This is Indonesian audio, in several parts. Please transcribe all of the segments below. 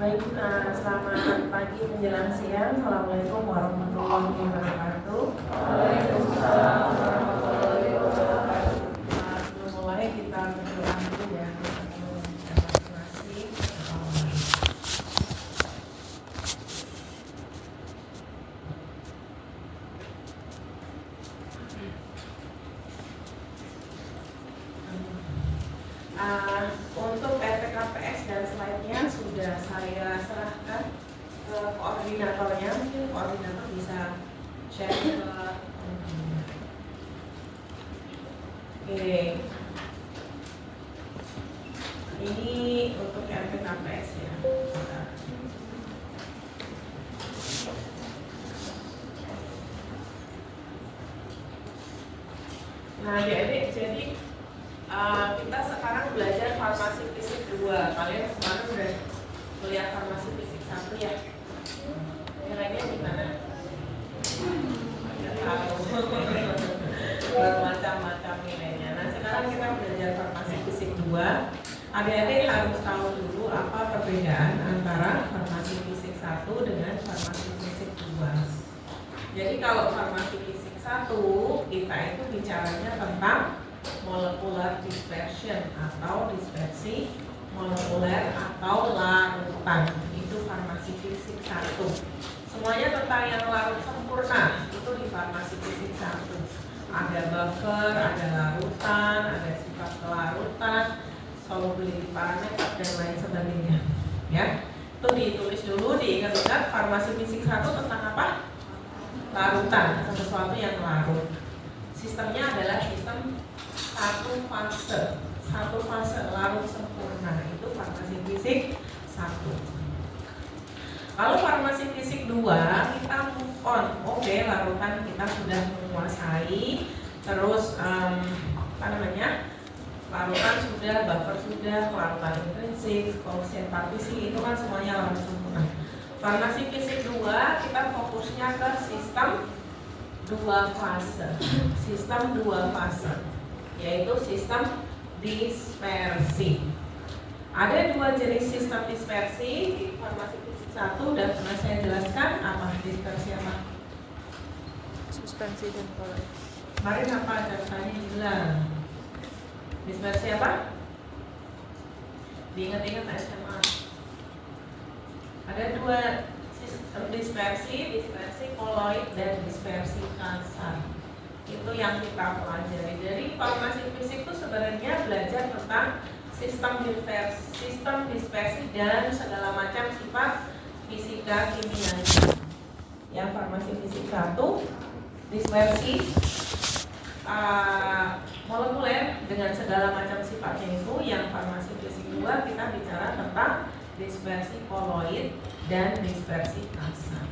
Baik, selamat pagi menjelang siang. Assalamualaikum warahmatullahi wabarakatuh. Waalaikumsalam warahmatullahi wabarakatuh. Sebelum mulai kita berdoa dulu ya. Untuk RPKPS dan slide-nya sudah saya serahkan ke koordinatornya. Mungkin koordinator bisa share ke Oke. Ini untuk RPKPS ya. Nah, jadi kita sekarang belajar farmasi fisik 2. Kalian kemarin udah kuliah farmasi fisik 1 ya? Nilainya gimana? Bermacam-macam nilainya. Nah, sekarang kita belajar farmasi fisik 2. Adik-adik harus tahu dulu apa perbedaan antara farmasi fisik 1 dengan farmasi fisik 2. Jadi kalau farmasi fisik 1, kita itu bicaranya tentang molecular dispersion atau dispersi molekuler atau larutan. Itu farmasi fisik 1. Semuanya tentang yang larut sempurna itu di farmasi fisik 1. Ada buffer, ada larutan, ada sifat kelarutan, solubility parameter dan lain sebagainya. Ya, itu ditulis dulu, diingat-ingat. Farmasi fisik 1 tentang apa? Larutan, sesuatu yang larut. Sistemnya adalah sistem satu fase larut sempurna. Itu farmasi fisik 1. Kalau farmasi fisik 2 kita move on. Oke, larutan kita sudah menguasai. Terus larutan sudah, buffer sudah, larutan intrinsik, koefisien partisi, itu kan semuanya larut sempurna. Farmasi fisik 2 kita fokusnya ke sistem 2 fase. Sistem 2 fase, yaitu sistem dispersi. Ada 2 jenis sistem dispersi di farmasi fisik 1 dan pernah saya jelaskan. Apa dispersi apa? Suspensi dan koloid. Kemarin apa catatannya hilang? Dispersi apa? Diingat-ingat SMA. Ada 2 sistem dispersi koloid dan dispersi kasar. Itu yang kita pelajari. Jadi farmasi fisik itu sebenarnya belajar tentang sistem dispersi dan segala macam sifat fisika kimianya. Yang farmasi fisik 1 dispersi molekuler dengan segala macam sifatnya itu. Yang farmasi fisik 2 kita bicara tentang dispersi koloid dan dispersi kasar.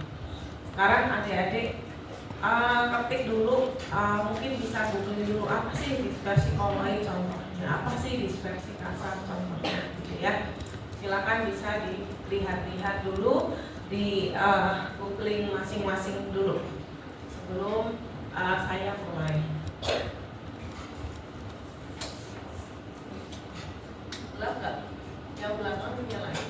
Sekarang adik-adik ketik dulu, mungkin bisa googling dulu apa sih dispersi koloid contohnya, apa sih dispersi kasar contohnya, gitu ya. Silakan bisa dilihat-lihat dulu di googling masing-masing dulu sebelum saya mulai. Gelap nggak? Yang belakang nyalain.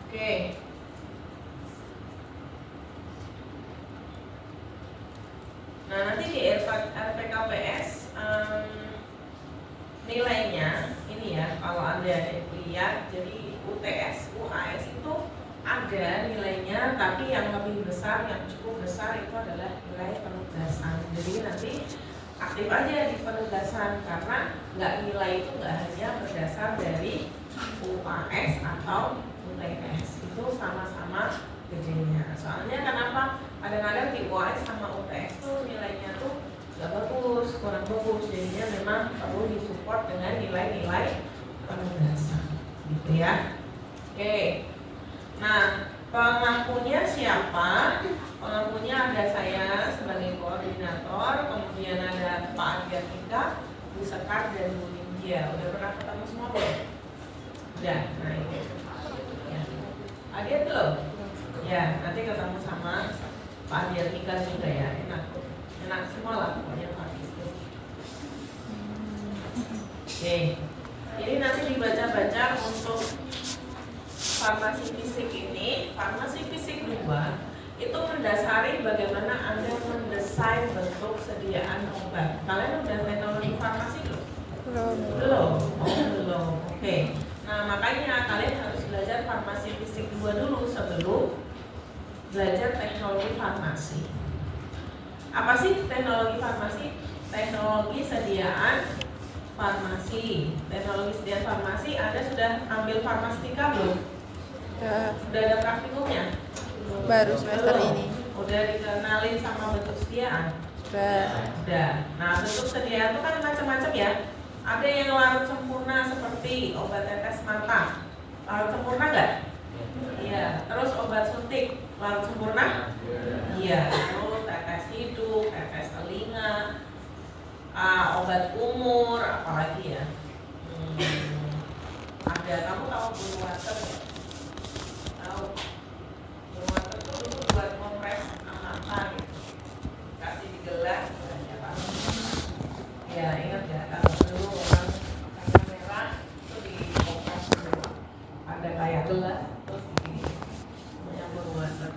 Oke. Nah, nanti di RPKPS nilainya ini ya, kalau Anda lihat, jadi UTS, UAS itu ada nilainya, tapi yang lebih besar, yang cukup besar itu adalah nilai penugasan. Jadi nanti aktif aja di penugasan, karena nilai itu nggak hanya berdasar dari UAS atau UTS, itu sama-sama gedenya. Soalnya kenapa? Kadang-kadang di UAS sama UTS tuh nilainya tuh nggak bagus, kurang bagus. Jadinya memang perlu disupport dengan nilai-nilai penugasan, gitu ya. Oke. Nah, pengampunya siapa? Pengampunya ada saya sebagai koordinator, kemudian ada Pak Adiatika, Bu Sekar, dan Bu Nindya. Udah pernah ketemu semua belum? Udah, nah ini ya. Adiat belum? Ya, nanti ketemu sama Pak Adiatika juga ya. Enak semua lah pokoknya Pak Oke. Jadi nanti dibaca-baca untuk farmasi fisik ini, farmasi fisik 2 itu mendasari bagaimana Anda mendesain bentuk sediaan obat. Kalian udah teknologi farmasi belum? Belum. Oh, belum. Oke. Nah, makanya kalian harus belajar farmasi fisik 2 dulu sebelum belajar teknologi farmasi. Apa sih teknologi farmasi? Teknologi sediaan farmasi. Teknologi sediaan farmasi, Anda sudah ambil farmastika belum? Udah ada praktikumnya? Baru semester Belum. ini. Udah dikenalin sama bentuk sediaan? Udah. Nah, bentuk sediaan itu kan macam-macam ya. Ada yang larut sempurna seperti obat tetes mata. Larut sempurna nggak? Iya. Terus obat suntik larut sempurna? Iya. Terus tetes hidung, tetes telinga, obat kumur, apalagi ya? Ada. Kamu tahu blue water nggak? Tahu? Blue water itu dulu buat kompres mata gitu. Kasih digelas, ya Pak. Ya ingat ya, kalau dulu orang warna merah itu dikompres dulu. Ada kayak gelas, terus begini. Namanya blue water.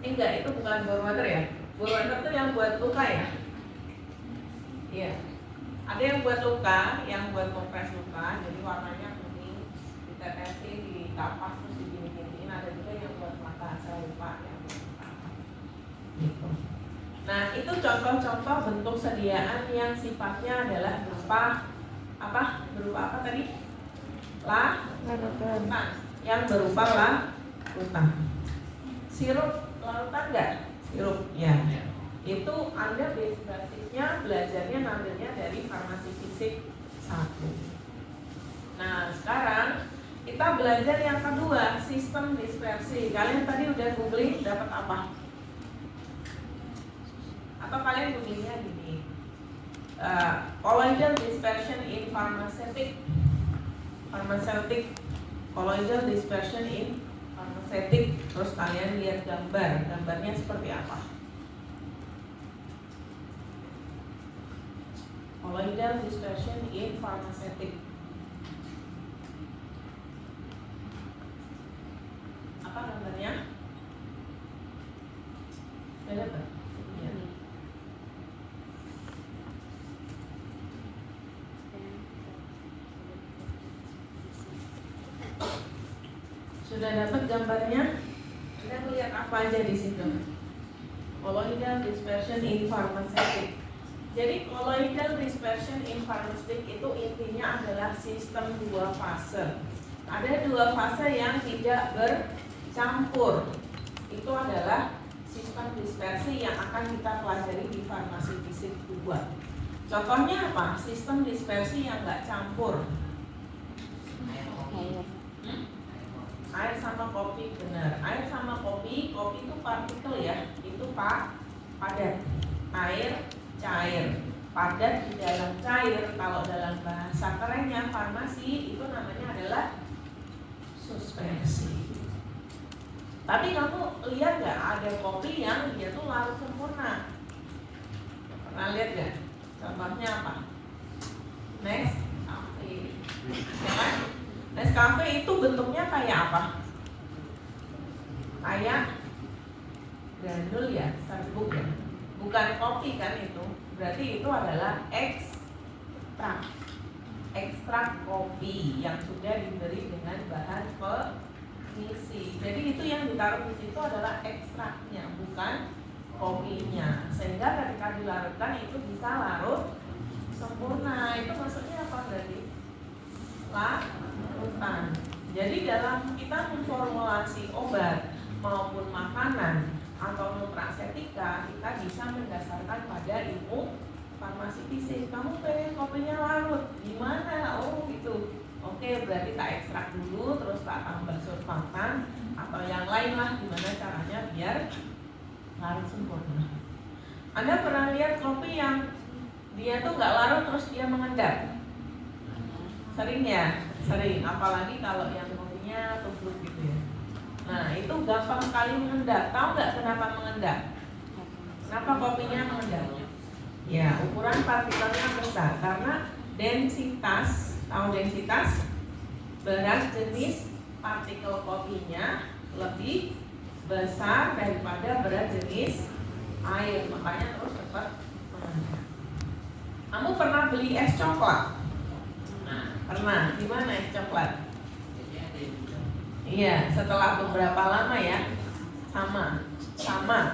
Enggak, itu bukan blue water ya. Blue water itu yang buat luka ya. Iya. Ada yang buat luka, yang buat kompres luka, jadi warnanya kuning, ditetesin, dikapas terus digini-giniin. Ada juga yang buat mata, saya lupa yang gitu. Nah, itu contoh-contoh bentuk sediaan yang sifatnya adalah berupa apa? Berupa apa tadi? Larutan. Yang berupa larutan. Sirup larutan enggak? Sirup, ya. Itu Anda basisnya belajarnya ngambilnya dari farmasi fisik 1. Nah, sekarang kita belajar yang kedua, sistem dispersi. Kalian tadi udah googling dapat apa? Atau kalian googlingnya gini, colloidal dispersion in pharmaceutic, colloidal dispersion in pharmaceutic. Terus kalian lihat gambarnya seperti apa? Colloidal dispersion in pharmaceutic. Apa gambarnya? Ada apa? Ya. Sudah dapat gambarnya? Anda melihat apa aja di situ? Colloidal dispersion in pharmaceutic. Jadi colloidal dispersion in pharmaceutic itu intinya adalah sistem 2 fase. Ada 2 fase yang tidak bercampur. Itu adalah sistem dispersi yang akan kita pelajari di farmasi fisik 2. Contohnya apa? Sistem dispersi yang nggak campur. Air sama kopi, benar. Air sama kopi itu partikel ya, itu padat. Air cair, padat di dalam cair. Kalau dalam bahasa kerennya farmasi itu namanya adalah suspensi. Tapi kamu lihat nggak ada kopi yang dia tuh larut sempurna? Pernah lihat nggak? Contohnya apa? Nescafe, ya kan? Nescafe itu bentuknya kayak apa? Kayak granul ya, serbuk ya. Bukan kopi kan itu. Berarti itu adalah ekstrak kopi yang sudah diberi dengan bahan pengisi. Jadi itu yang ditaruh di situ adalah ekstraknya, bukan kopinya. Sehingga ketika dilarutkan itu bisa larut sempurna. Itu maksudnya apa berarti? Larutan. Jadi dalam kita memformulasi obat maupun makanan atau nutrasetika, kita bisa mendasarkan pada ilmu farmasi fisik. Kamu pengen kopinya larut, gimana? Oh gitu. Oke, berarti tak ekstrak dulu, terus tak tambah surfaktan atau yang lain lah. Gimana caranya biar larut sempurna? Anda pernah lihat kopi yang dia tuh nggak larut terus dia mengendap? Sering ya? Sering. Apalagi kalau yang kopinya tubruk gitu ya. Nah, itu gampang sekali mengendap. Tahu nggak kenapa mengendap? Kenapa kopinya mengendap? Ya, ukuran partikelnya besar karena densitas, tahu densitas? Berat jenis partikel kopinya lebih besar daripada berat jenis air, makanya terus cepat mengendap. Kamu pernah beli es coklat? Pernah. Di mana es coklat? Iya, setelah beberapa lama ya, sama.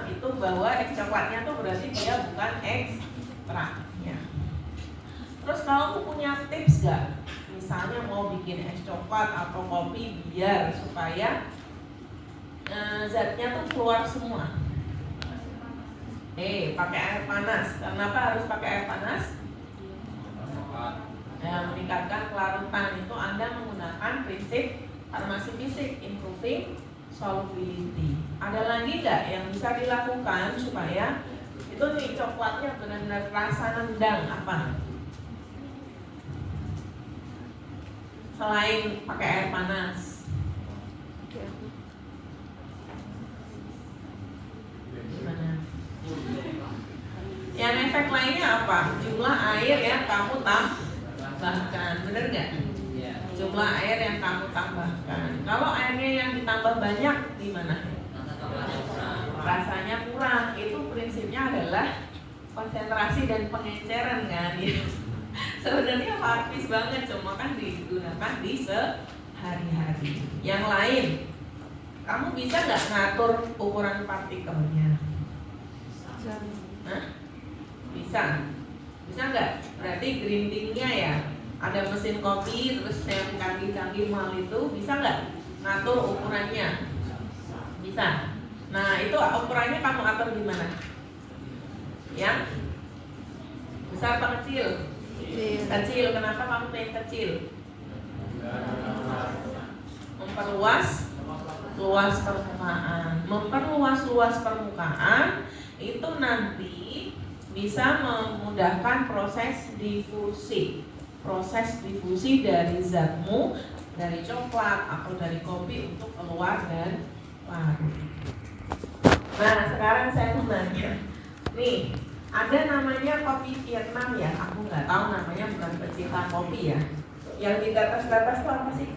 Itu bahwa es coklatnya tuh berarti dia bukan ekstraknya. Terus kamu punya tips gak? Misalnya mau bikin es coklat atau kopi biar supaya zatnya tuh keluar semua. Pakai air panas. Kenapa harus pakai air panas? Meningkatkan kelarutan. Itu Anda menggunakan prinsip farmasi fisik, improving solubility. Ada lagi nggak yang bisa dilakukan supaya itu nih coklatnya benar-benar rasa nendang apa? Selain pakai air panas. Gimana? Yang efek lainnya apa? Jumlah air yang kamu tambahkan, bener nggak? Jumlah air yang kamu tambahkan. Kalau airnya yang ditambah banyak, gimana? Rasanya kurang. Itu prinsipnya adalah konsentrasi dan pengenceran kan? Sebenarnya praktis banget, cuma kan digunakan di sehari-hari. Yang lain, kamu bisa nggak ngatur ukuran partikelnya? Bisa nggak? Berarti grindingnya ya, ada mesin kopi terus yang canggih-canggih mal itu bisa nggak ngatur ukurannya? Bisa. Nah itu ukurannya kamu atur gimana? Yang besar atau kecil? Kecil. Kenapa kamu pengen kecil? Memperluas luas permukaan. Memperluas luas permukaan itu nanti bisa memudahkan proses difusi. Proses difusi dari zatmu, dari coklat atau dari kopi untuk keluar dan larut. Nah sekarang saya mau nanya, nih ada namanya kopi Vietnam ya, aku nggak tahu namanya, bukan pecinta kopi ya. Yang di atas itu apa sih?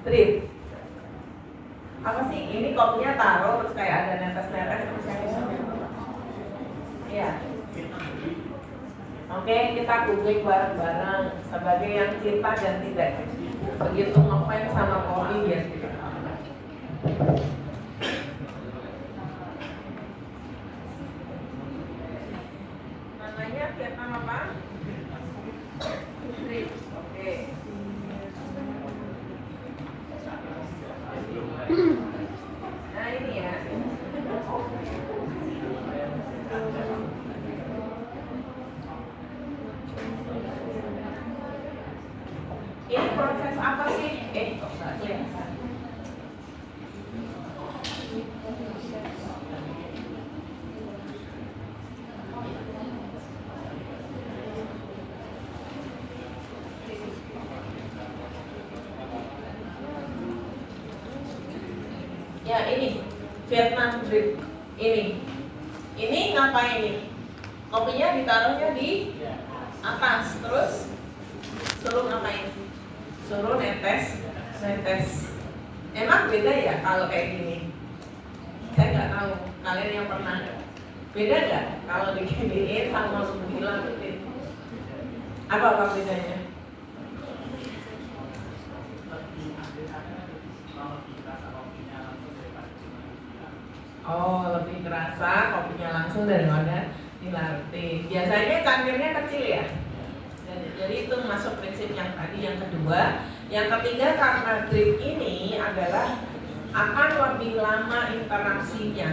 Drip. Apa sih? Ini kopinya taruh terus kayak ada netes-netes terus kayak iya. Oke, kita googling bareng-bareng sebagai yang cinta dan tidak begitu ngefans sama kopi ya. Namanya Vietnam apa? Drip. Oke. Nah ini ya. Ini proses apa sih? Kok nggak kelihatan? Ya ini Vietnam drip ini ngapain ini? Kopinya ditaruhnya di atas, terus suruh ngapain? Suruh netes. Emang beda ya kalau kayak gini? Saya nggak tahu. Kalian yang pernah beda nggak kalau diginiin sama dilanjutin? Apa bedanya? Oh, lebih kerasa kopinya langsung daripada dilarutin. Biasanya cangkirnya kecil ya. Jadi itu masuk prinsip yang tadi, yang kedua. Yang ketiga, karena drip ini adalah akan lebih lama interaksinya.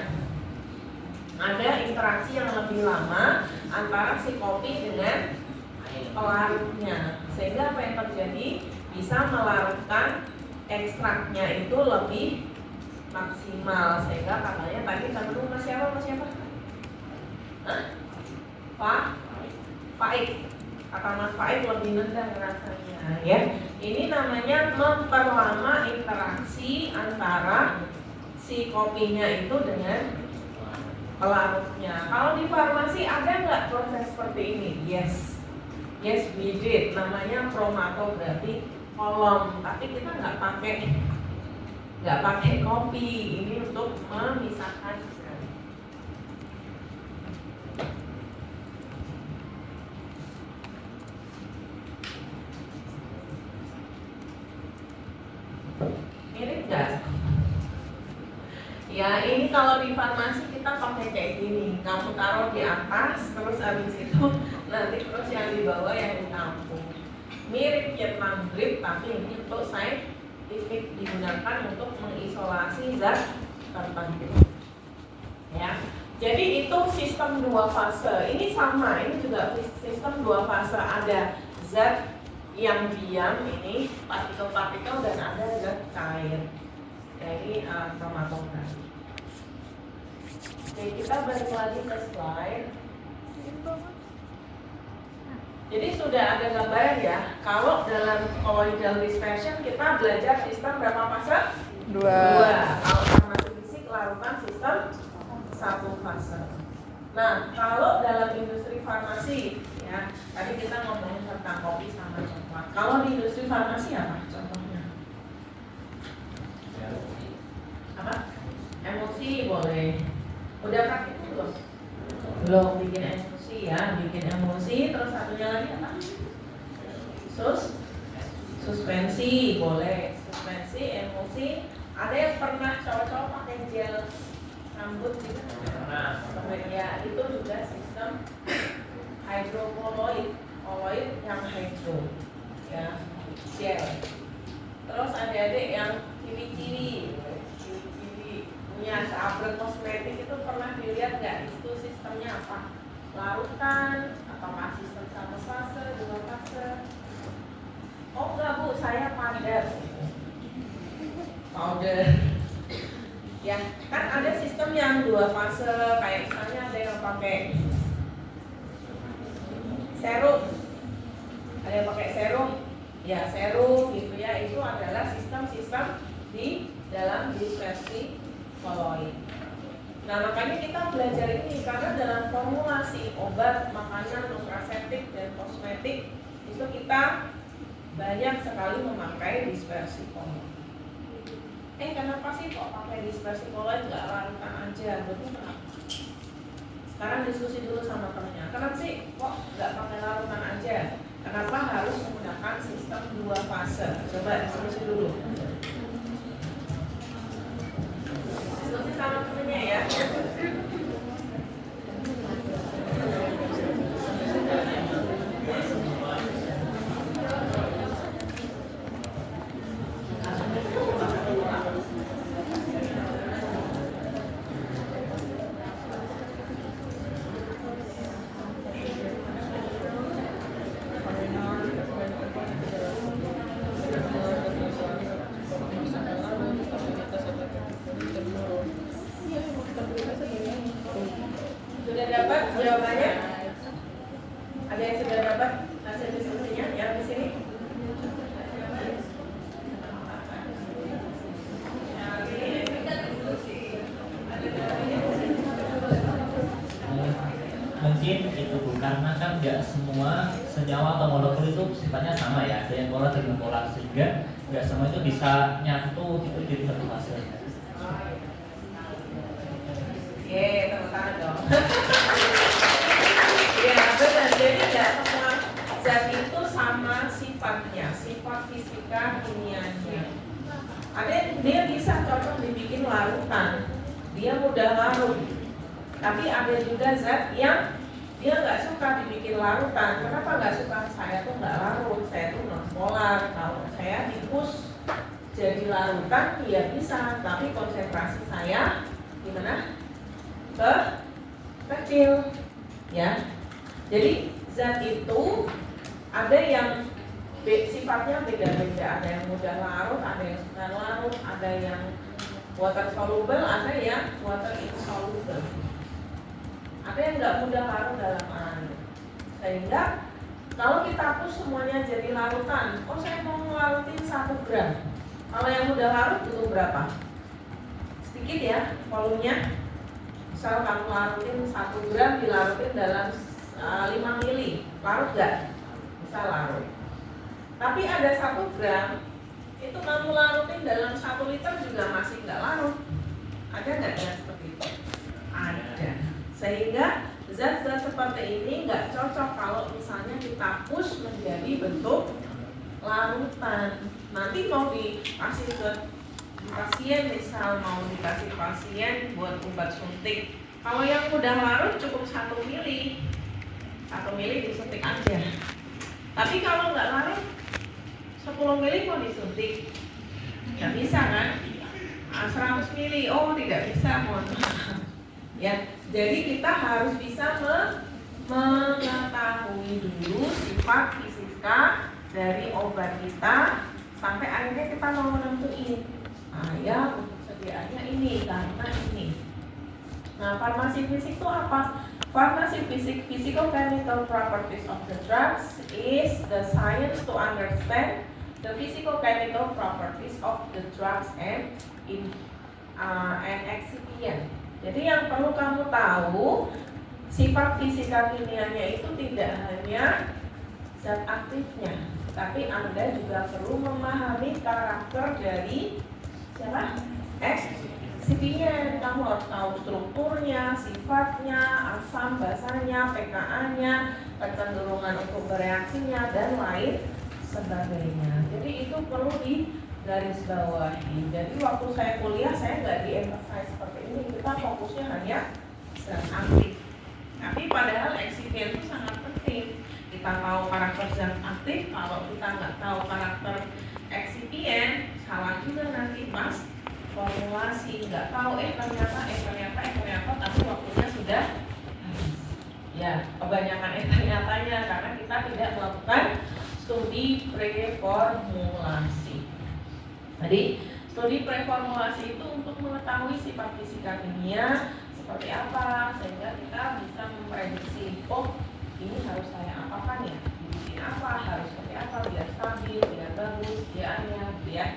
Ada interaksi yang lebih lama antara si kopi dengan pelarutnya. Sehingga apa yang terjadi? Bisa melarutkan ekstraknya itu lebih maksimal, sehingga katanya tadi temen Mas siapa? Faik. Kata Mas Faik lebih nendang rasanya ya. Ini namanya memperlama interaksi antara si kopinya itu dengan pelarutnya. Kalau di farmasi ada nggak proses seperti ini? Yes, we did. Namanya kromatografi kolom. Tapi kita nggak pakai kopi. Ini untuk memisahkan zat. Mirip nggak? Ya, ini kalau di farmasi kita pakai kayak gini. Kamu taruh di atas, terus habis itu nanti terus yang di bawah yang ditampung. Mirip Vietnam grip, tapi ini untuk scientific, digunakan untuk mengisolasi zat tertentu. Ya, jadi itu sistem dua fase. Ini sama, ini juga sistem dua fase. Ada zat yang diam, ini partikel-partikel, dan ada zat cair. Ini kromatografi. Oke, kita balik lagi ke slide. Jadi sudah ada gambaran ya. Kalau dalam colloidal dispersion kita belajar sistem berapa fase? Dua. Kalau farmasi fisik larutan sistem satu fase. Nah, kalau dalam industri farmasi ya, tadi kita ngomongin tentang kopi sama coklat. Kalau di industri farmasi apa contohnya? Apa? Emosi boleh. Udah praktik belum? Belum. Bikin emosi ya, bikin emosi. Terus satunya lagi apa? Suspensi boleh. Suspensi, emosi. Ada yang pernah cowok-cowok pakai gel rambut gitu? Ya, itu juga sistem hydrocolloid, colloid yang hydro ya, gel. Terus adik-adik yang ciri-ciri punya sahabat kosmetik itu pernah dilihat nggak itu sistemnya apa? Larutan, apakah sistem satu fase, dua fase? Oh enggak Bu, saya powder. Ya, kan ada sistem yang dua fase, kayak misalnya ada yang pakai serum, ada yang pakai serum, ya serum gitu ya, itu adalah sistem-sistem di dalam dispersi colloid. Nah, makanya kita belajar ini karena dalam formulasi obat, makanan, nutraseptik dan kosmetik itu kita banyak sekali memakai dispersi colloid. Kenapa sih kok pakai dispersi colloid nggak larutan aja? Betul kenapa? Sekarang diskusi dulu sama temennya. Kenapa sih kok nggak pakai larutan aja? Kenapa harus menggunakan sistem dua fase? Coba diskusi dulu. Diskusi sama temennya ya. Sudah dapat jawabannya? Ada yang sudah dapat hasil diskusinya yang di sini? Mungkin itu Bu, karena kan nggak semua senyawa atau molekul itu sifatnya sama ya, ada yang polar dan polar, sehingga nggak semua itu bisa nyatu itu jadi satu fase. Tepuk tangan dong. Ya benar, jadi tidak semua zat itu sama sifatnya, sifat fisika kimianya. Ada dia bisa cocok dibikin larutan, dia mudah larut. Tapi ada juga zat yang dia nggak suka dibikin larutan. Kenapa nggak suka? Saya tuh nggak larut, saya tuh non polar. Kalau saya dipus jadi larutan, ya bisa. Tapi konsentrasi saya gimana? Kecil, ya. Jadi zat itu ada yang sifatnya beda-beda. Ada yang mudah larut, ada yang suka larut, ada yang water soluble, ada yang water insoluble. Ada yang nggak mudah larut dalam air. Sehingga kalau kita hapus semuanya jadi larutan, saya mau ngelarutin 1 gram. Kalau yang mudah larut butuh berapa? Sedikit ya volumenya. Misal kamu larutin 1 gram dilarutin dalam 5 mili, larut nggak? Bisa larut. Tapi ada 1 gram itu kamu larutin dalam 1 liter juga masih nggak larut. Ada nggak yang seperti itu? Ada. Sehingga zat-zat seperti ini nggak cocok kalau misalnya kita push menjadi bentuk larutan. Nanti mau dikasih ke pasien, misal mau dikasih pasien buat obat suntik. Kalau yang udah larut cukup 1 mili, 1 mili disuntik aja. Tapi kalau nggak larut 10 mili mau disuntik, nggak bisa kan? 100 mili, oh tidak bisa, mohon maaf. Ya, jadi kita harus bisa mengetahui dulu sifat fisika dari obat kita sampai akhirnya kita mau menentuin ya untuk sediaannya ini karena ini. Nah, farmasi fisik itu apa? Farmasi fisik, physicochemical properties of the drugs is the science to understand the physicochemical properties of the drugs and excipient. Jadi yang perlu kamu tahu, sifat fisika kimianya itu tidak hanya zat aktifnya, tapi Anda juga perlu memahami karakter dari siapa? Excipient. Kamu harus tahu strukturnya, sifatnya, asam basanya, pKa-nya, kecenderungan untuk bereaksinya, dan lain sebagainya. Jadi itu perlu digarisbawahi. Jadi waktu saya kuliah saya nggak di-emphasize seperti ini, kita fokusnya hanya zat aktif. Tapi padahal excipient itu sangat penting. Kita tahu karakter zat aktif, kalau kita nggak tahu karakter excipient, salah juga nanti pas formulasi. Nggak tahu ternyata, tapi waktunya sudah habis. Ya, kebanyakan ternyatanya karena kita tidak melakukan studi preformulasi. Jadi studi preformulasi itu untuk mengetahui sifat fisika kimia seperti apa, sehingga kita bisa memprediksi, oh ini harus saya apakan ya, dibikin apa, harus seperti apa biar stabil, biar bagus, biarnya, biar.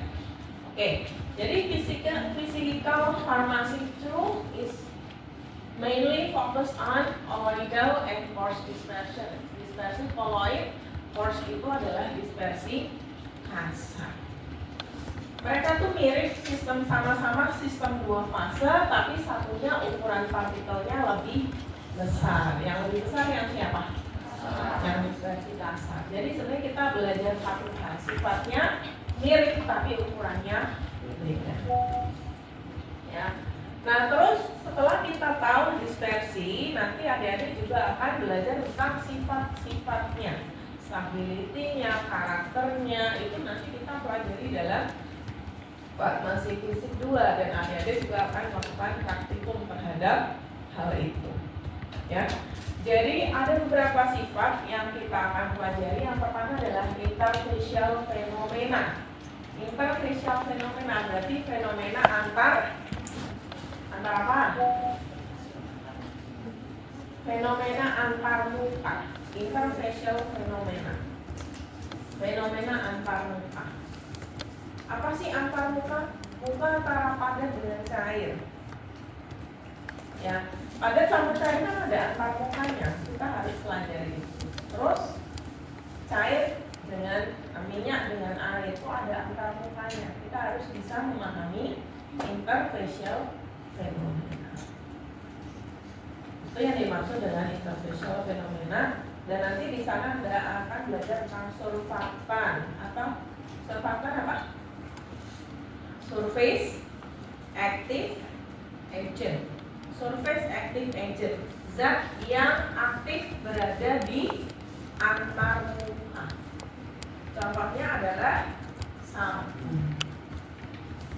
Oke, jadi physical pharmacy too is mainly focused on colloidal and coarse dispersion. Dispersi colloid, coarse itu adalah dispersi kasar. Mereka tuh mirip sistem, sama-sama sistem 2 fase, tapi satunya ukuran partikelnya lebih besar. Yang lebih besar yang siapa? Yang dispersi kasar. Jadi sebenarnya kita belajar satu hal, sifatnya mirip tapi ukurannya beda. Ya. Nah terus setelah kita tahu dispersi, nanti adik-adik juga akan belajar tentang sifat-sifatnya, stability-nya, karakternya, itu nanti kita pelajari dalam farmasi fisik 2, dan adik-adik juga akan melakukan praktikum terhadap hal itu. Ya. Jadi ada beberapa sifat yang kita akan pelajari. Yang pertama adalah interfacial fenomena. Interfacial fenomena berarti fenomena antar apa? Fenomena antar muka. Interfacial fenomena. Fenomena antar muka. Apa sih antar muka? Muka antara padat dengan cair. Ya, padat sama cair kan ada antar mukanya. Kita harus pelajari. Terus cair dengan minyak dengan air itu ada antar mukanya. Kita harus bisa memahami interfacial fenomena. Itu yang dimaksud dengan interfacial fenomena. Dan nanti di sana Anda akan belajar tentang surfaktan. Atau surfaktan apa? Surface active agent. Surface active agent, zat yang aktif berada di antar muka. Contohnya adalah sabun.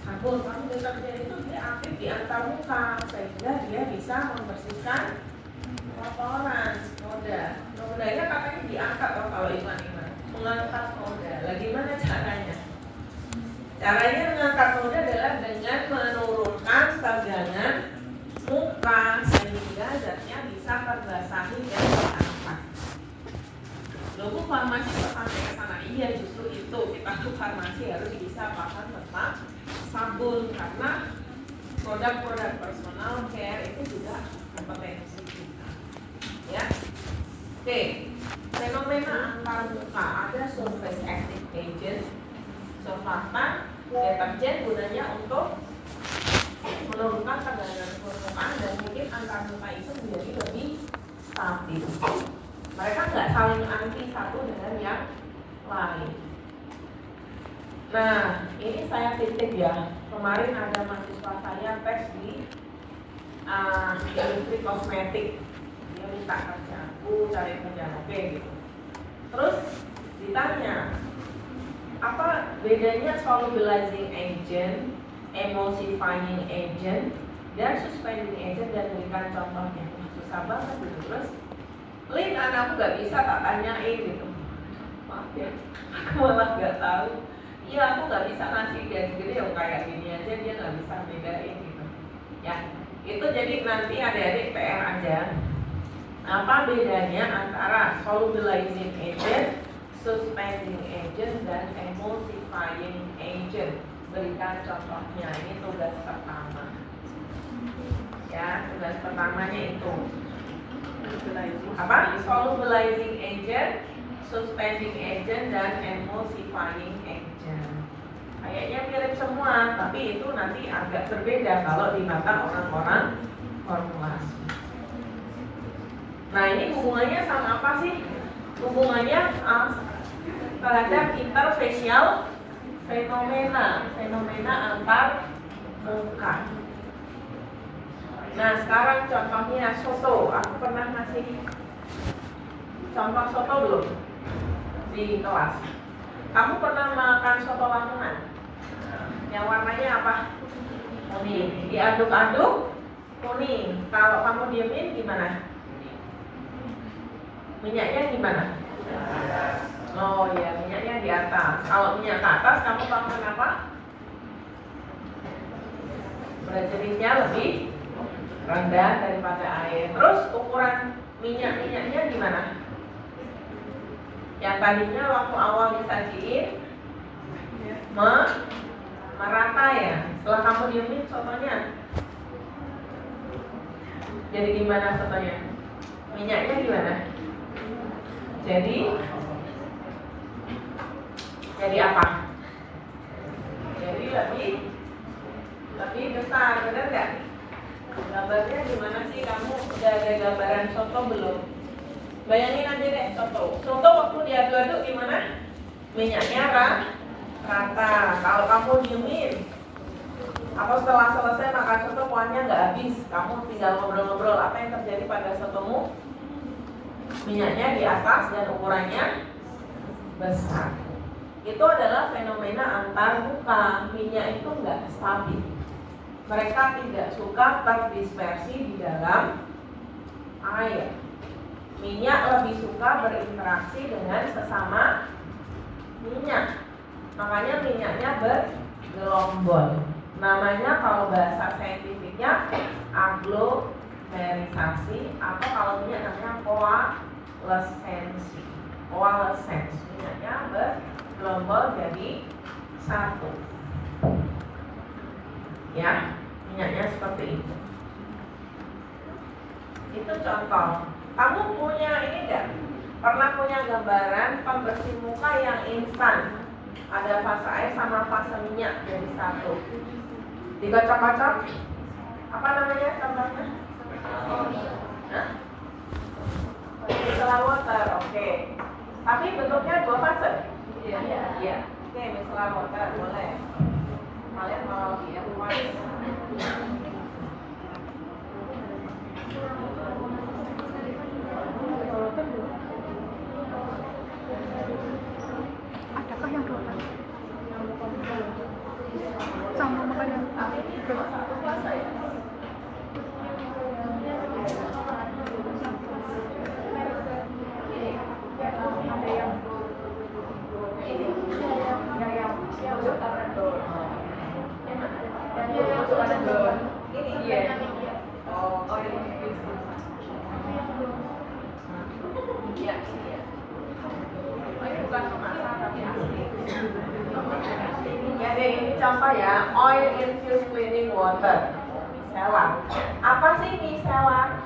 Sabun, kamu deterjen itu dia aktif di antar muka, sehingga dia bisa membersihkan kotoran, noda. Nodanya katanya diangkat kalau iman-iman, mengangkat noda. Gimana caranya? Caranya mengangkat noda adalah dengan menurunkan tegangan muka sehingga zatnya bisa terbasahi dan diangkat. Loh, farmasi sampai ke sana. Iya, justru itu kita tuh farmasi harus bisa paham tentang sabun karena produk-produk personal care itu juga kompetensi kita. Ya. Oke. Fenomena antar muka ada surface active agent, surfaktan, deterjen gunanya untuk menurunkan tekanan permukaan dan bikin antar muka itu menjadi lebih stabil. Mereka nggak saling anti satu dengan yang lain. Nah, ini saya titip ya. Kemarin ada mahasiswa saya tes di industri kosmetik. Dia minta kerja, aku cari kerja, oke gitu. Terus ditanya, apa bedanya solubilizing agent, emulsifying agent, dan suspending agent, dan berikan contohnya. Susah banget gitu. Terus Lin, anakku nggak bisa tak tanyain gitu. Maaf ya, aku malah nggak tahu. Iya, aku nggak bisa ngasih garis gede yang kayak gini aja, dia nggak bisa bedain gitu. Ya, itu jadi nanti adik-adik PR aja. Apa bedanya antara solubilizing agent, suspending agent, dan emulsifying agent? Berikan contohnya. Ini tugas pertama. Ya, tugas pertamanya itu. Apa? Solubilizing agent, suspending agent, dan emulsifying agent. Kayaknya mirip semua, tapi itu nanti agak berbeda kalau di mata orang-orang formulasi. Nah, ini hubungannya sama apa sih? Hubungannya terhadap interfacial fenomena antar muka. Nah, sekarang contohnya soto. Aku pernah ngasih contoh soto belum di kelas? Kamu pernah makan soto Lamongan? Yang warnanya apa? Kuning. Diaduk-aduk kuning. Kalau kamu diemin gimana? Minyaknya gimana? Oh iya, minyaknya di atas. Kalau minyak ke atas, kamu tahu kenapa? Berat jenisnya lebih rendah daripada air. Terus ukuran minyaknya gimana? Yang tadinya waktu awal disajiin merata ya. Setelah kamu diemin sotonya jadi gimana sotonya? Minyaknya gimana? Jadi apa? Jadi lebih besar, benar nggak? Gambarnya gimana sih? Kamu udah ada gambaran soto belum? Bayangin aja deh soto. Soto waktu diaduk-aduk gimana? Minyaknya rata. Kalau kamu diemin, apa setelah selesai makan soto kuahnya nggak habis, kamu tinggal ngobrol-ngobrol, apa yang terjadi pada sotomu? Minyaknya di atas dan ukurannya besar. Itu adalah fenomena antar muka. Minyak itu nggak stabil. Mereka tidak suka terdispersi di dalam air. Minyak lebih suka berinteraksi dengan sesama minyak. Makanya minyaknya bergelombol. Namanya kalau bahasa saintifiknya aglomerisasi, atau kalau minyak namanya koalesensi. Koalesens, minyaknya bergelombol jadi satu. Ya, minyaknya seperti itu. Itu contoh. Kamu punya ini enggak? Pernah punya gambaran pembersih muka yang instan? Ada fase air sama fase minyak jadi satu. Dikocok-kocok. Apa namanya contohnya? Micellar water, oke. Tapi bentuknya dua fase. Iya. Oke, micellar water boleh. Kalian mau dia puas. Adakah yang dua kali? Sama makanya. Ini cuma satu fase ya. Jadi ini contoh ya, oil infused cleaning water. misela. Apa sih misela?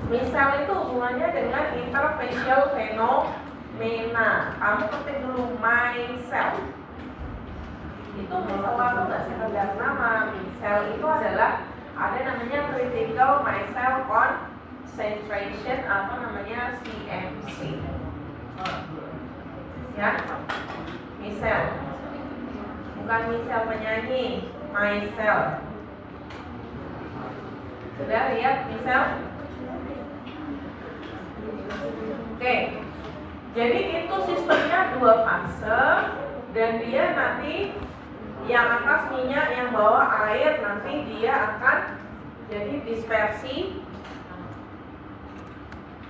Misel itu hubungannya dengan interfacial fenomena. Kamu ketik dulu myself. Itu misela itu nggak sekedar nama. Misel itu adalah ada namanya critical micelle concentration atau namanya CMC. Ya, misel. Bukan misel penyanyi, myself. Sudah lihat misel? Oke, jadi itu sistemnya 2 fase dan dia nanti yang atas minyak, yang bawah air, nanti dia akan jadi dispersi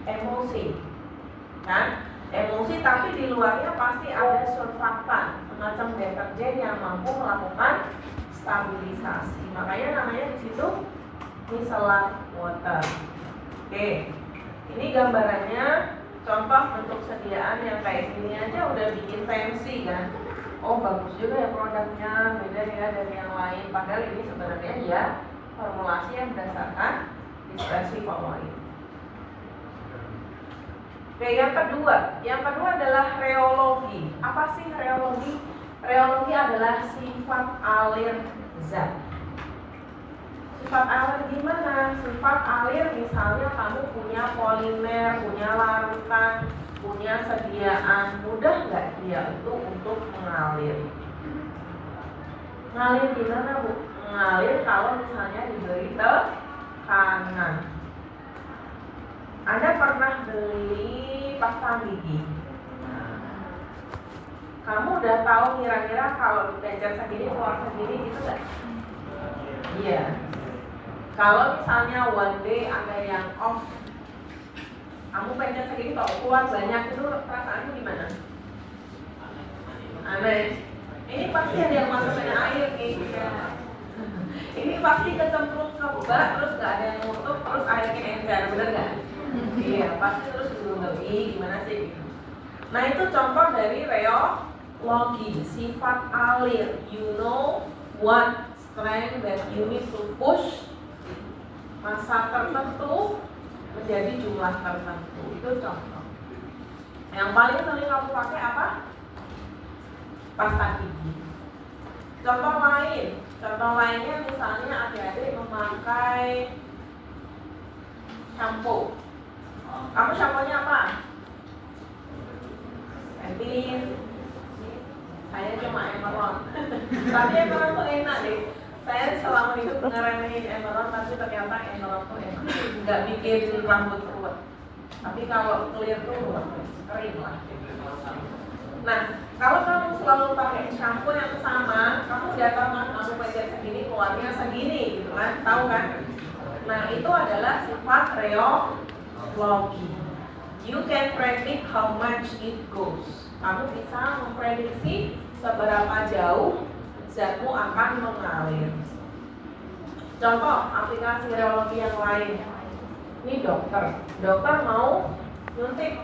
emosi, kan? Emosi tapi di luarnya pasti ada surfaktan, semacam deterjen yang mampu melakukan stabilisasi. Makanya namanya di situ micellar water. Oke. Ini gambarannya, contoh bentuk sediaan yang kayak gini aja udah bikin fancy kan. Oh bagus juga ya produknya, beda ya dari yang lain. Padahal ini sebenarnya ya formulasi yang berdasarkan dispersi favorit. Oke, yang kedua adalah reologi. Apa sih reologi? Reologi adalah sifat alir zat. Sifat alir gimana? Sifat alir misalnya kamu punya polimer, punya larutan, punya sediaan, mudah nggak dia itu untuk mengalir? Ngalir gimana Bu? Mengalir kalau misalnya diberi tekanan. Anda pernah beli pasta gigi? Kamu udah tahu kira-kira kalau dipencet segini keluar segini gitu nggak? Iya. Kalau misalnya one day ada yang off, kamu pencet segini kok keluar banyak, itu perasaanmu gimana? Aneh. Ini pasti ada yang masukin air nih. Ini pasti kecemplung ke bak, terus nggak ada yang nutup, terus airnya encer, bener nggak? Iya, pasti terus dulu gimana sih? Nah itu contoh dari reologi, sifat alir. You know what strength that you need to push massa tertentu menjadi jumlah tertentu. Itu contoh. Yang paling sering kamu pakai apa? Pasta gigi. Contoh lainnya misalnya adik-adik memakai shampoo. Kamu shampoo-nya apa? Pepin. Saya cuma Emerald. Tapi Emerald tuh enak deh. Saya selama hidup ngeremehin Emerald, tapi ternyata Emerald tuh enak. Nggak bikin rambut ruwet. Tapi kalau clear tuh ruwet, kering lah. Nah, kalau kamu selalu pakai shampoo yang sama, kamu udah tahu kan, kamu pencet segini, keluarnya segini, gitu kan? Tahu kan? Nah, itu adalah sifat reologi. You can predict how much it goes. Kamu bisa memprediksi seberapa jauh zatmu akan mengalir. Contoh aplikasi reologi yang lain. Ini dokter. Dokter mau nyuntik.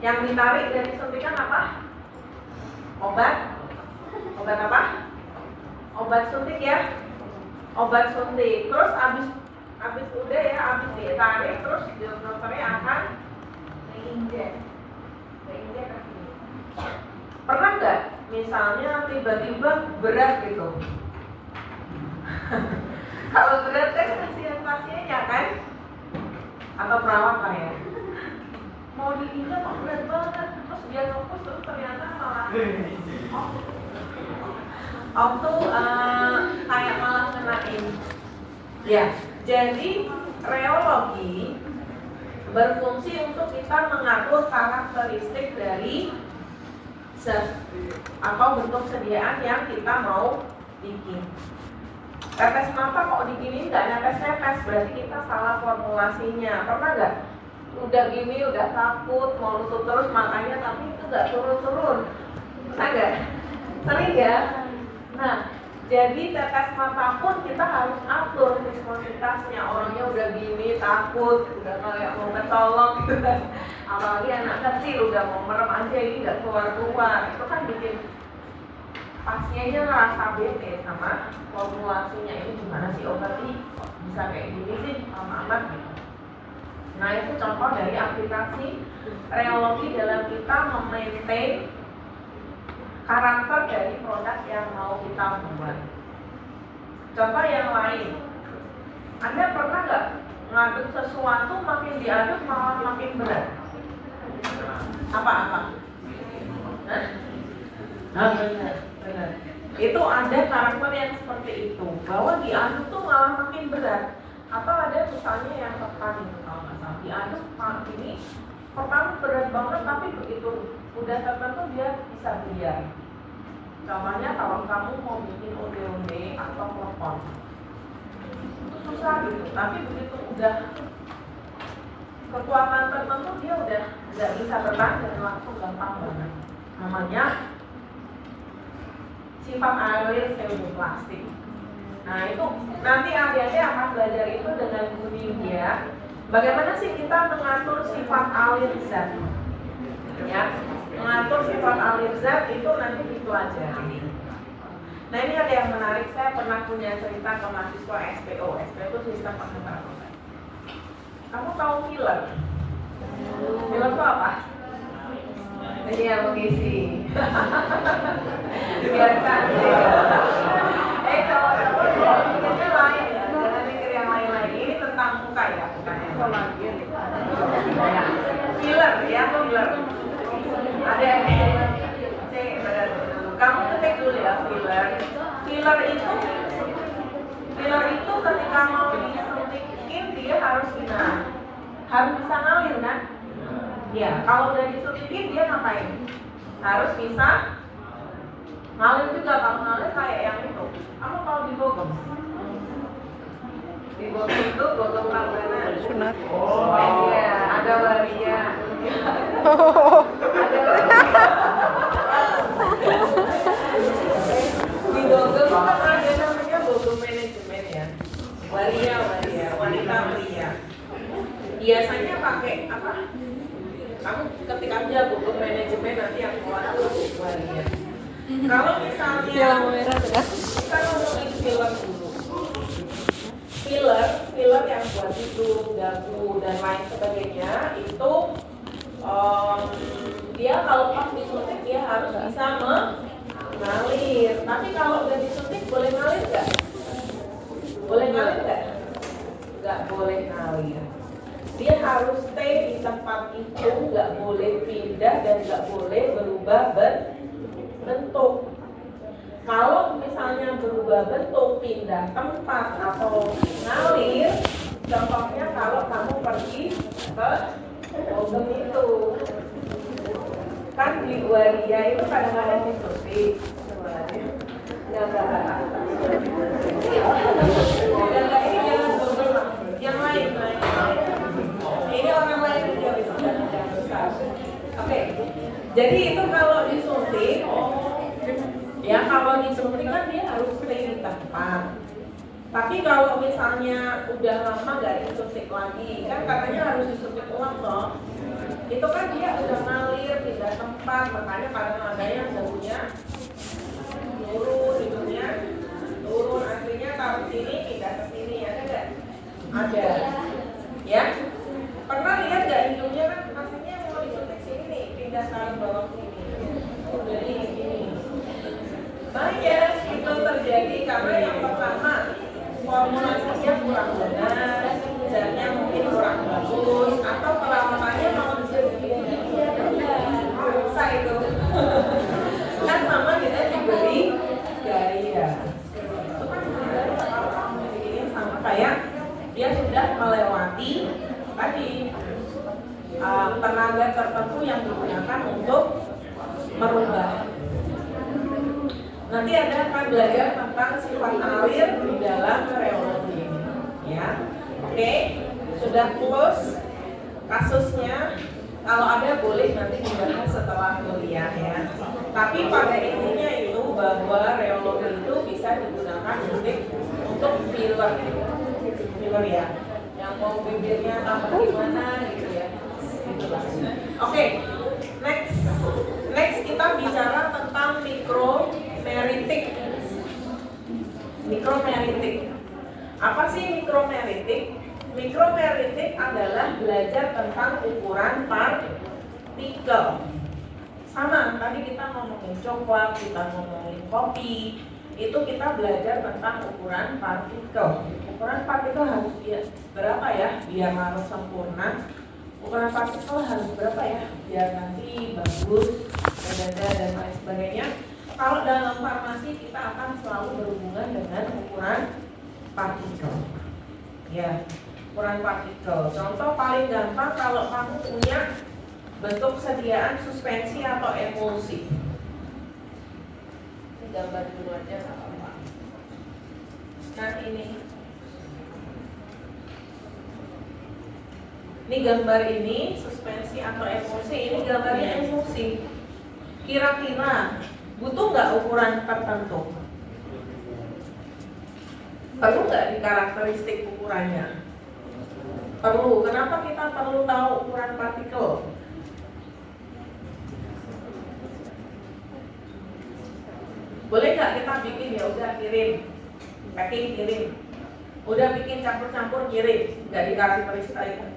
Yang ditarik dari suntikan apa? Obat apa? Obat suntik ya. Obat suntik. Terus habis udah ya, habis ditarik, terus dokternya akan injek ke sini. Pernah nggak misalnya tiba-tiba berat gitu? Kalau berat kan kasihan pasiennya kan? Atau perawat lah ya. Mau diinjak kok berat banget, terus dia fokus, terus ternyata malah kayak malah kenain. Ya, jadi reologi berfungsi untuk kita mengatur karakteristik dari zat atau bentuk sediaan yang kita mau bikin. Tetes mata kok digini nggak netes-netes, berarti kita salah formulasinya. Pernah nggak? Udah gini, udah takut, mau nutup terus makanya, tapi itu nggak turun-turun. Pernah nggak? Sering ya? Nah, jadi tetes mata pun kita harus atur viskositasnya. Orangnya udah gini, takut, udah kayak mau ketolong gitu kan. Apalagi anak kecil udah mau merem aja, ini nggak keluar-keluar. Itu kan bikin pasiennya ngerasa bete sama formulasinya ini gimana sih obatnya bisa kayak gini sih lama amat gitu. Nah itu contoh dari aplikasi reologi dalam kita memaintain karakter dari produk yang mau kita buat. Contoh yang lain, Anda pernah nggak ngaduk sesuatu makin diaduk malah makin berat? Apa-apa? Benar. Itu ada karakter yang seperti itu, bahwa diaduk tuh malah makin berat. Atau ada misalnya yang ketan itu kalau nggak salah, diaduk ini pertama berat banget, tapi begitu udah tertentu dia bisa biar. Contohnya kalau kamu mau bikin onde-onde atau klepon, itu susah gitu, tapi begitu udah kekuatan tertentu dia udah nggak bisa bertahan dan langsung gampang banget. Namanya sifat alir pseudoplastik. Nah itu nanti adik-adik akan belajar itu dengan budi dia. Bagaimana sih kita mengatur sifat alir zat? Ya, mengatur sifat alir zat itu nanti dipelajari. Nah ini ada yang menarik, saya pernah punya cerita ke mahasiswa SPO. SPO itu sistem pengeteran obat. Kamu tahu filler? Filler itu apa? Iya, mengisi. Biar cantik. Kalau mikirnya lain, jangan mikir yang lain lagi. Ini tentang muka ya, bukan yang kolagen. Filler ya, filler. Ada yang kamu ketik dulu ya filler. Filler itu ketika mau disuntikin dia harus gimana? Harus bisa ngalir kan? Ya, kalau udah disuntikin dia ngapain? Harus bisa ngalir juga. Kalau ngalir kayak yang itu. Kamu tahu dibogem? Dibogem itu bogem perdana. Sunat. Oh iya, ada waria. Ada di bogem kan ada namanya bogem manajemen ya. Waria, wanita waria. Biasanya pakai apa? Kamu ketik aja bogem manajemen nanti yang keluar waria. Kalau misalnya kita ngomongin filler dulu, filler yang buat hidung, dagu dan lain sebagainya itu dia kalau pas disuntik dia harus bisa mengalir. Tapi kalau udah disuntik boleh ngalir nggak? Boleh ngalir nggak? Nggak boleh ngalir. Dia harus stay di tempat itu, nggak boleh pindah dan nggak boleh berubah bentuk. Kalau misalnya berubah bentuk, pindah tempat atau ngalir, contohnya kalau kamu pergi ke bogem itu, kan di waria itu kadang-kadang disuntik. Enggak. Ini jangan bogem, yang lain. Ini orang lain juga bisa besar. Oke. Jadi itu kalau disuntik, ya kalau disuntik kan dia harus stay di tempat. Tapi kalau misalnya udah lama nggak disuntik lagi, kan katanya harus disuntik ulang loh. Itu kan dia udah ngalir, pindah tempat, makanya kadang ada yang daunnya turun, hidungnya turun, aslinya taruh sini, pindah ke sini, ada nggak? Ada. Ya? Pernah lihat nggak hidungnya kan aslinya mau disuntik sini, pindah taruh bawah sini. Jadi ini. Banyak itu terjadi karena yang pertama formulasinya kurang benar, zatnya mungkin kurang bagus, atau perawatannya mau bisa itu. Kan sama kita diberi gaya. Itu kan kalau kamu begini sama kayak dia sudah melewati tadi tenaga tertentu yang digunakan untuk merubah. Nanti ada akan belajar tentang sifat alir di dalam reologi, ya. Oke, sudah close kasusnya. Kalau ada boleh nanti dibahas setelah kuliah ya. Tapi pada intinya itu bahwa reologi itu bisa digunakan untuk filler ya. Yang mau bibirnya tambah gimana gitu ya. Itulah. Oke, next kita bicara tentang micromeridien. sih mikromeritik? Mikromeritik adalah belajar tentang ukuran partikel. Sama, tadi kita ngomongin coklat, kita ngomongin kopi, itu kita belajar tentang ukuran partikel. Ukuran partikel harus berapa ya biar harus sempurna? Ukuran partikel harus berapa ya biar nanti bagus, dan lain sebagainya. Kalau dalam farmasi kita akan selalu berhubungan dengan ukuran partikel. Ya, ukuran partikel. Contoh paling gampang kalau kamu punya bentuk sediaan suspensi atau emulsi. Ini gambar dulu aja nggak apa-apa. Nah ini gambar ini suspensi atau emulsi. Ini gambarnya emulsi. Kira-kira butuh nggak ukuran tertentu? Perlu nggak di karakteristik ukurannya? Perlu. Kenapa kita perlu tahu ukuran partikel? Boleh nggak kita bikin ya udah kirim, packing kirim, udah bikin campur-campur kirim, nggak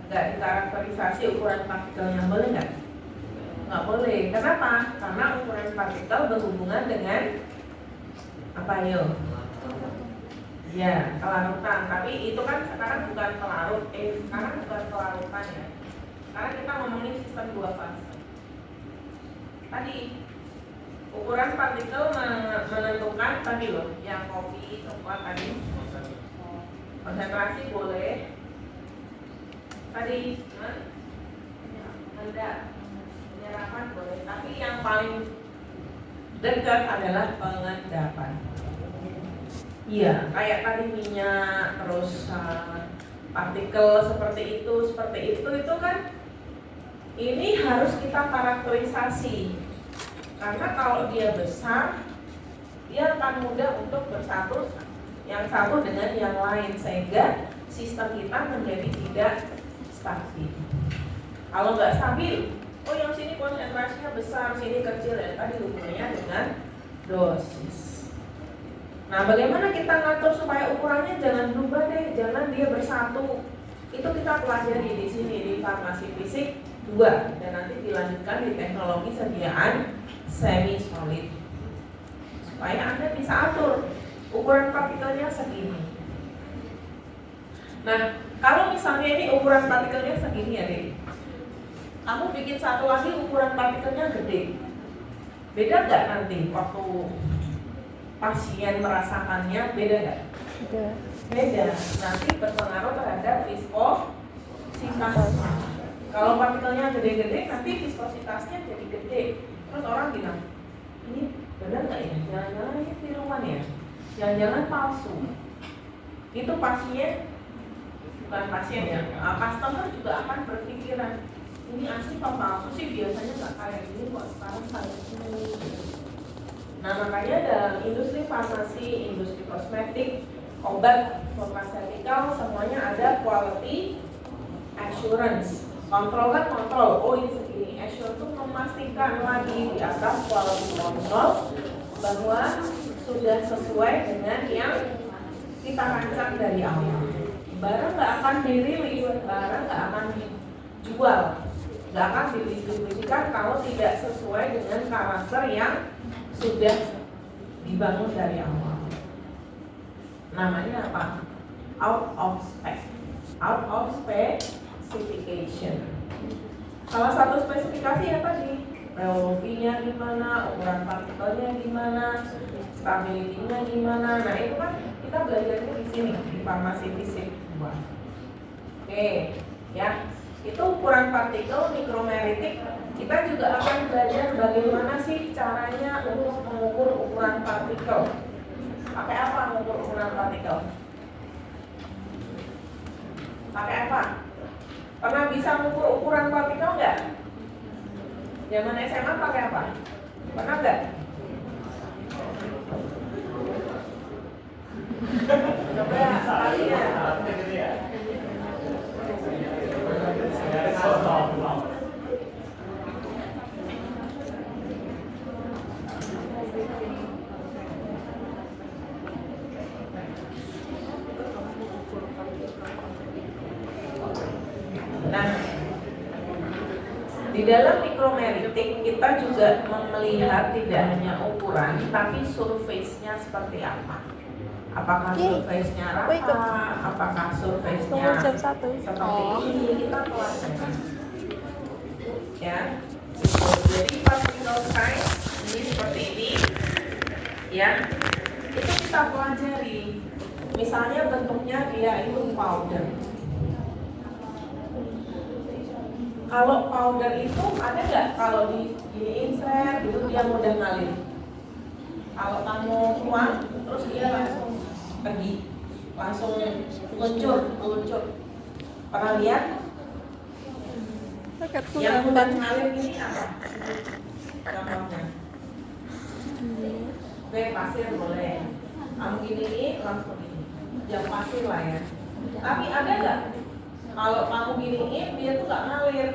dikarakterisasi ukuran partikelnya, boleh nggak? Nggak boleh. Kenapa? Karena ukuran partikel berhubungan dengan apa yo? Ya, kelarutan. Tapi itu kan sekarang bukan pelarut. Sekarang bukan kelarutan ya. Sekarang kita ngomongin sistem 2 fase. Tadi ukuran partikel menentukan tadi loh, yang kopi, coklat tadi. Konsentrasi boleh. Tadi penyerapan boleh. Tapi yang paling dekat adalah pengendapan. Iya, kayak tadi minyak, terus partikel seperti itu kan ini harus kita karakterisasi. Karena kalau dia besar, dia akan mudah untuk bersatu yang satu dengan yang lain sehingga sistem kita menjadi tidak stabil. Kalau nggak stabil, oh yang sini konsentrasinya besar, sini kecil ya, tadi hubungannya dengan dosis. Nah, bagaimana kita ngatur supaya ukurannya jangan berubah deh, jangan dia bersatu. Itu kita pelajari di sini di farmasi fisik 2 dan nanti dilanjutkan di teknologi sediaan semi solid. Supaya Anda bisa atur ukuran partikelnya segini. Nah, kalau misalnya ini ukuran partikelnya segini ya, Dek. Kamu bikin satu lagi ukuran partikelnya gede. Beda nggak nanti waktu pasien merasakannya, beda nggak? Beda. Nanti berpengaruh terhadap viskositas. Kalau partikelnya gede-gede, nanti viskositasnya jadi gede. Terus orang bilang, ini benar nggak ya? Jangan-jangan ini tiruan ya? Jangan-jangan palsu. Itu pasien, bukan pasien ya, customer juga akan berpikiran, ini asli apa palsu sih? Biasanya nggak kayak gini kok, sekarang kayak gini. Nah, makanya dalam industri farmasi, industri kosmetik, obat, farmaseutical, semuanya ada quality assurance. Kontrol kan kontrol, oh ini segini. Assure itu memastikan lagi di atas quality control bahwa sudah sesuai dengan yang kita rancang dari awal. Barang nggak akan dirilis, barang nggak akan dijual, nggak akan didistribusikan kalau tidak sesuai dengan karakter yang sudah dibangun dari awal. Namanya apa? Out of spec. Out of specification. Salah satu spesifikasi apa sih? Rheology-nya gimana, ukuran partikelnya gimana, stability-nya gimana. Nah, itu kan kita belajarnya di sini di farmasi fisik 2. Oke, ya. Itu ukuran partikel mikromeritik. Kita juga akan belajar bagaimana sih caranya untuk mengukur ukuran partikel. Pakai apa mengukur ukuran partikel? Pakai apa? Pernah bisa mengukur ukuran partikel nggak? Zaman SMA pakai apa? Pernah nggak? Coba ya, kalian. di dalam mikromeritik kita juga melihat tidak hanya ukuran, tapi surface-nya seperti apa. Apakah surface-nya rata, apakah surface-nya seperti ini, kita pelajari. Ya, jadi particle size ini seperti ini, ya, itu kita pelajari. Misalnya bentuknya dia itu powder. Kalau powder itu ada nggak kalau di insert gitu dia mudah ngalir. Kalau kamu tuang terus dia langsung pergi, langsung meluncur. Pernah lihat? Yang mudah ngalir ini apa? Gampangnya. Pasir boleh. Kamu gini langsung ini. Jam pasir lah ya. Tapi ada nggak? Kalau kamu giniin dia tuh nggak ngalir.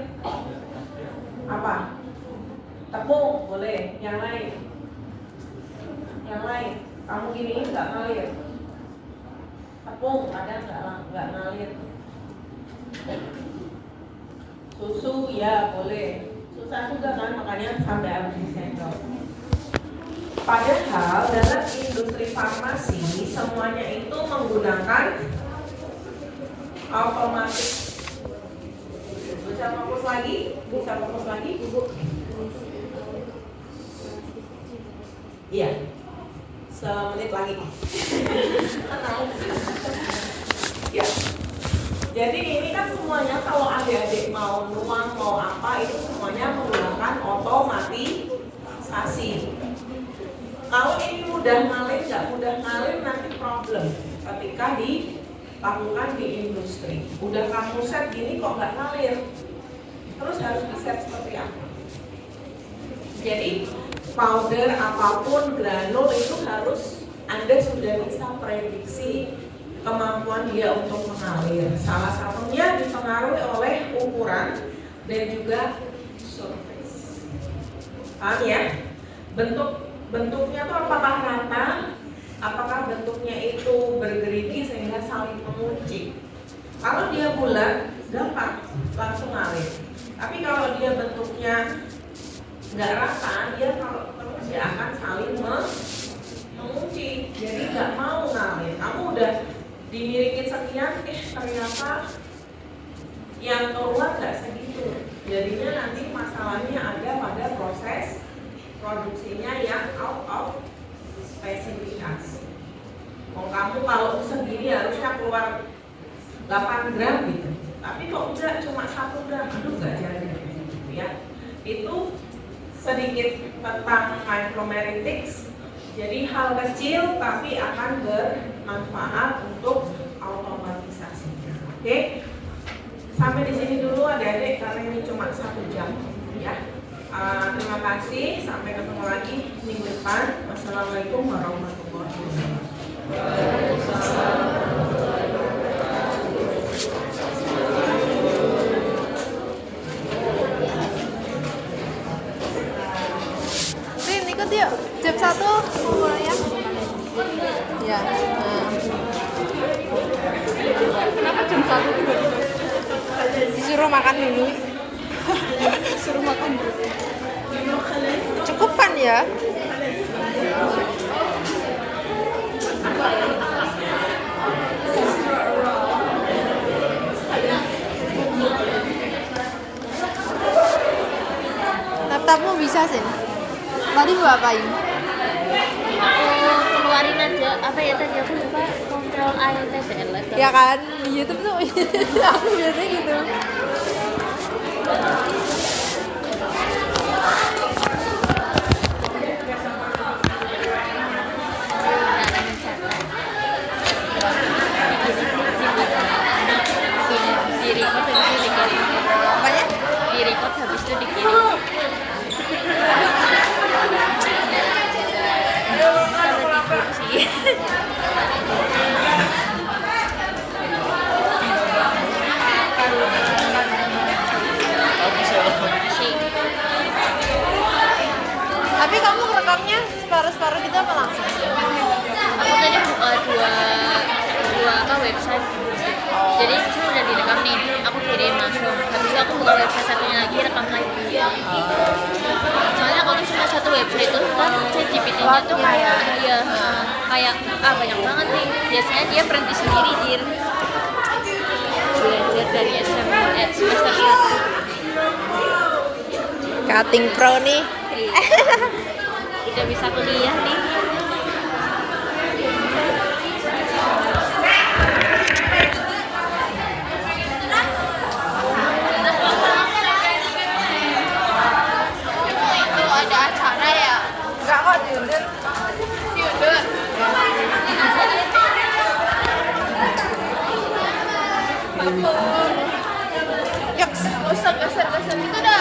Apa? Tepung boleh. Yang lain. Kamu giniin nggak ngalir. Tepung ada nggak ngalir. Susu ya boleh. Susah juga kan makanya sampai habis disendok. Padahal dalam industri farmasi semuanya itu menggunakan otomatis. Bisa fokus lagi, Ibu. Iya. Semenit lagi. Ya. Jadi ini kan semuanya kalau adik-adik mau nuang mau apa itu semuanya menggunakan otomatisasi. Kalau ini mudah ngalir, nggak mudah ngalir nanti problem ketika dilakukan di industri. Udah kamu set gini kok nggak ngalir, terus harus di-set seperti apa? Jadi powder apapun granul itu harus Anda sudah bisa prediksi kemampuan dia untuk mengalir. Salah satunya dipengaruhi oleh ukuran dan juga surface. Paham ya? Bentuknya tuh apakah rata? Apakah bentuknya itu bergerigi sehingga saling mengunci? Kalau dia bulat, gampang langsung ngalir. Tapi kalau dia bentuknya nggak rata, dia kalau terus dia akan saling mengunci. Jadi nggak mau ngalir. Kamu udah dimirikin sekian, ternyata yang keluar nggak segitu. Jadinya nanti masalahnya ada pada proses produksinya yang out of spesifikasi. Kamu kalau segini harusnya keluar 8 gram gitu, tapi kok enggak cuma 1 gram, aduh nggak jadi gitu ya. Itu sedikit tentang micromeritics. Jadi hal kecil tapi akan bermanfaat untuk otomatisasinya. Oke, sampai di sini dulu adik-adik karena ini cuma 1 jam ya. Terima kasih, sampai ketemu lagi minggu depan. Wassalamualaikum warahmatullahi wabarakatuh. Rin, ikut yuk. Jam 1 mulai ya. Ya. Kenapa jam 1 tiba-tiba? Disuruh makan dulu. Suruh makan dulu. Cukup kan ya? Laptopmu bisa sih. Tadi mau apain? Aku keluarin aja apa ya tadi aku lupa kontrol alt delete. Ya kan di YouTube tuh aku biasanya gitu. Di record habis itu dikirim. Apanya? Di record habis itu dikirim. Kalau tidur sih. Tapi kamu rekamnya separuh-separuh gitu apa langsung? Aku tadi buka dua apa website. Jadi itu udah direkam nih. Aku kirim langsung. Habis itu aku buka buka website satunya lagi, rekam lagi. Soalnya kalau cuma satu website itu kan ChatGPT-nya tuh kayak banyak banget nih. Biasanya dia berhenti sendiri belajar dari semester 1. Cutting pro nih. Udah bisa kuliah nih. Itu ada acara ya? Enggak kok diundur. Diundur. Yuk, geser. Itu dah.